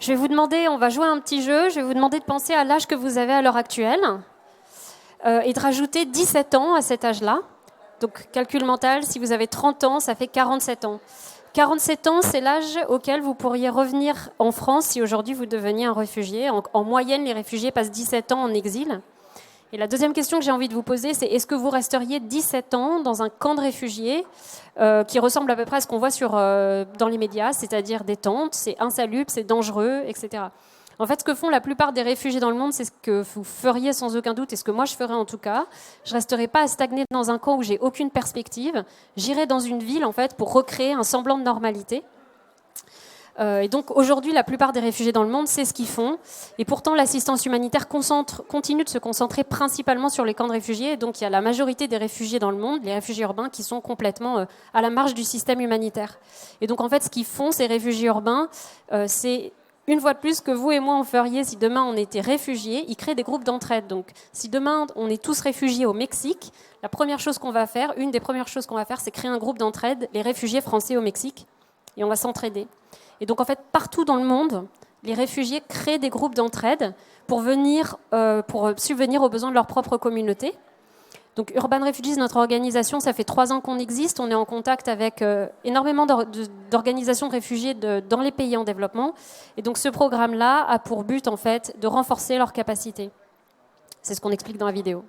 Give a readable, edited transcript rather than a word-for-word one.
Je vais vous demander, on va jouer à un petit jeu, je vais vous demander de penser à l'âge que vous avez à l'heure actuelle et de rajouter 17 ans à cet âge-là. Donc, calcul mental, si vous avez 30 ans, ça fait 47 ans. 47 ans, c'est l'âge auquel vous pourriez revenir en France si aujourd'hui vous deveniez un réfugié. En moyenne, les réfugiés passent 17 ans en exil. Et la deuxième question que j'ai envie de vous poser, c'est est-ce que vous resteriez 17 ans dans un camp de réfugiés qui ressemble à peu près à ce qu'on voit dans les médias, c'est-à-dire des tentes, c'est insalubre, c'est dangereux, etc. En fait, ce que font la plupart des réfugiés dans le monde, c'est ce que vous feriez sans aucun doute, et ce que moi je ferais en tout cas. Je ne resterai pas à stagner dans un camp où j'ai aucune perspective. J'irai dans une ville en fait pour recréer un semblant de normalité. Et donc aujourd'hui, la plupart des réfugiés dans le monde, c'est ce qu'ils font. Et pourtant, l'assistance humanitaire continue de se concentrer principalement sur les camps de réfugiés. Et donc il y a la majorité des réfugiés dans le monde, les réfugiés urbains, qui sont complètement à la marge du système humanitaire. Et donc en fait, ce qu'ils font, ces réfugiés urbains, c'est une fois de plus que vous et moi on feriez si demain on était réfugiés, ils créent des groupes d'entraide. Donc si demain on est tous réfugiés au Mexique, une des premières choses qu'on va faire, c'est créer un groupe d'entraide, les réfugiés français au Mexique, et on va s'entraider. Et donc en fait, partout dans le monde, les réfugiés créent des groupes d'entraide pour subvenir aux besoins de leur propre communauté. Donc Urban Refugees, notre organisation, ça fait 3 ans qu'on existe. On est en contact avec énormément d'organisations de réfugiés dans les pays en développement. Et donc ce programme-là a pour but en fait de renforcer leurs capacités. C'est ce qu'on explique dans la vidéo.